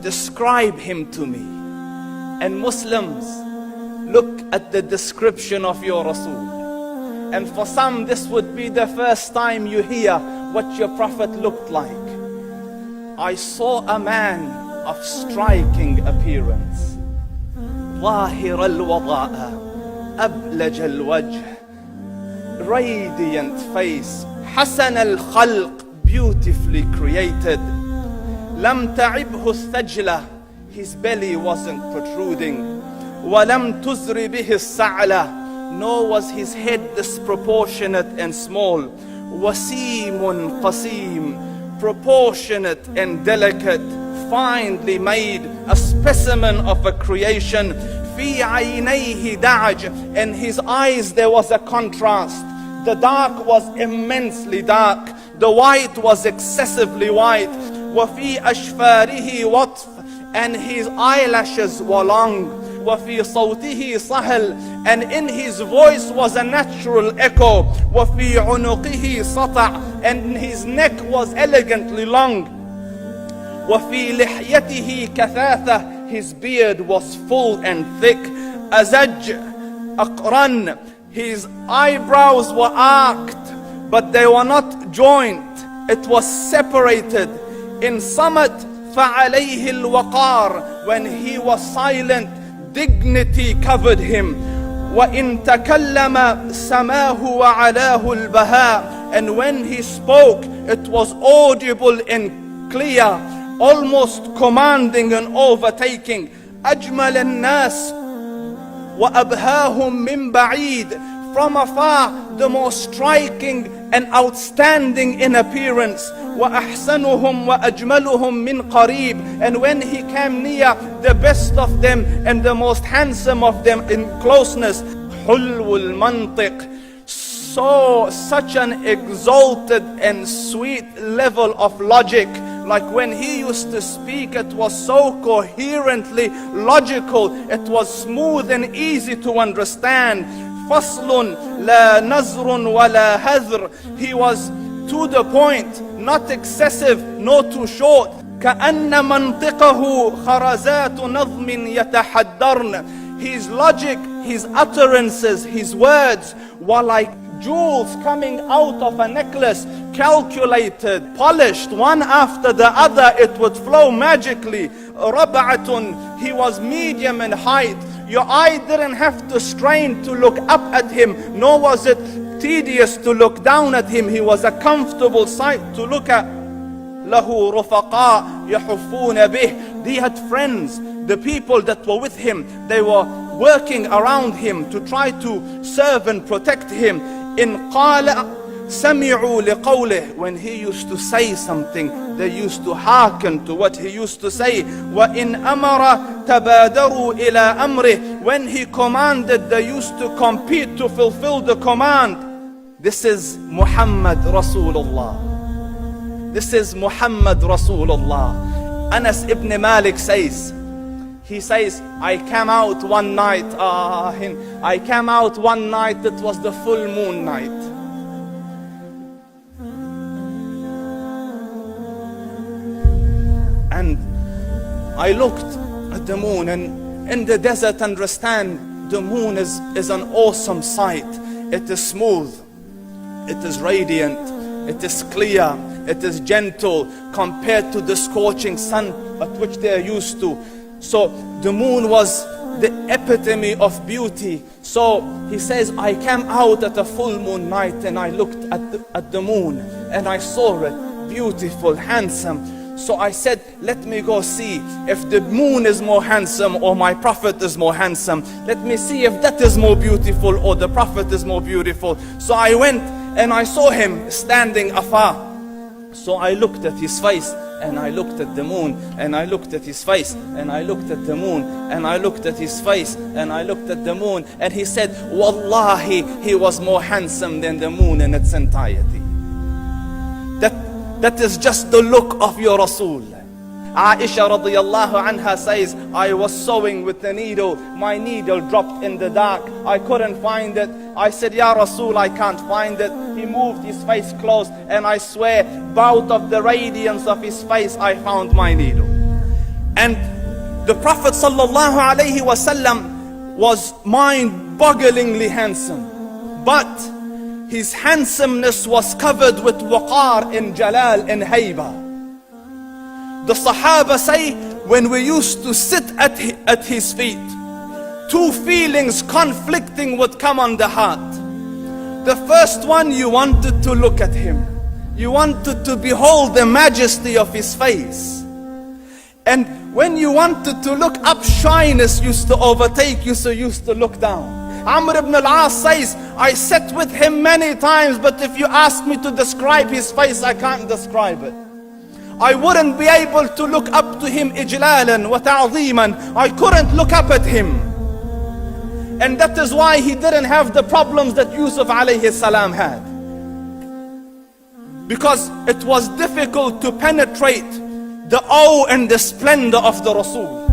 Describe him to me. And Muslims, look at the description of your Rasul. And for some, this would be the first time you hear what your Prophet looked like. I saw a man of striking appearance. ظاهر الوضاء أبلج الوجه, radiant face, حسن الخلق, beautifully created. لم تعبه الثجلة, his belly wasn't protruding. ولم تزر به السعلة, nor was his head disproportionate and small. وسيم قسيم, proportionate and delicate, finely made, a specimen of a creation. في عينيه دعج, in his eyes there was a contrast. The dark was immensely dark, the white was excessively white. وفي أشفاره وطف, and his eyelashes were long. وفي صوته صهل, and in his voice was a natural echo. وفي عنقه سطع, and his neck was elegantly long. وفي لحيته كثاثة, his beard was full and thick. أزج أقرن, his eyebrows were arched, but they were not joint, it was separated. In summit فعليه الوقار, when he was silent, dignity covered him. وإن تكلم سماه وعلاه البهاء, and when he spoke it was audible and clear, almost commanding and overtaking. أجمل الناس وأبهاهم من بعيد, from afar the most striking and outstanding in appearance. وأحسنهم وأجملهم من قريب, and when he came near, the best of them and the most handsome of them in closeness. حلو المنطق, such an exalted and sweet level of logic. Like when he used to speak, it was so coherently logical, it was smooth and easy to understand. فصل لا نزر ولا هذر, he was to the point, not excessive nor too short. كأن منطقه خرزات نظم يتحدرن, his logic, his utterances, his words were like jewels coming out of a necklace, calculated, polished, one after the other, it would flow magically. ربعة, he was medium in height. Your eye didn't have to strain to look up at him, nor was it tedious to look down at him. He was a comfortable sight to look at. له رفقاء يحفون به, he had friends, the people that were with him, they were working around him to try to serve and protect him. إن قال سمعوا لقوله, when he used to say something, they used to hearken to what he used to say. وإن أمر تبادروا إلى أمره, when he commanded, they used to compete to fulfill the command. This is Muhammad Rasulullah. This is Muhammad Rasulullah. Anas ibn Malik says, he says, I came out one night, it was the full moon night. And I looked at the moon, and in the desert, understand, the moon is an awesome sight. It is smooth, it is radiant, it is clear, it is gentle compared to the scorching sun at which they are used to. So the moon was the epitome of beauty. So he says, I came out at a full moon night and I looked at the moon and I saw it beautiful, handsome. So I said, let me go see if the moon is more handsome or my Prophet is more handsome. Let me see if that is more beautiful or the Prophet is more beautiful. So I went and I saw him standing afar. So I looked at his face and I looked at the moon, and I looked at his face, and I looked at the moon, and I looked at his face, and I looked at the moon, and he said, Wallahi, he was more handsome than the moon in its entirety. That is just the look of your Rasul. Aisha radiyallahu anha says, I was sewing with the needle, my needle dropped in the dark, I couldn't find it. I said, Ya Rasul, I can't find it. he moved his face close, and I swear, out of the radiance of his face, I found my needle. And the Prophet sallallahu alaihi wasallam was mind-bogglingly handsome, but his handsomeness was covered with waqar and jalal and hayba. The Sahaba say, when we used to sit at his feet, two feelings conflicting would come on the heart. The first one, you wanted to look at him. You wanted to behold the majesty of his face. And when you wanted to look up, shyness used to overtake you, so you used to look down. Amr ibn al-As says, I sat with him many times, but if you ask me to describe his face, I can't describe it. I wouldn't be able to look up to him ijlalan wa ta'zeeman. I couldn't look up at him. And that is why he didn't have the problems that Yusuf alayhi salam had. Because it was difficult to penetrate the awe and the splendor of the Rasul.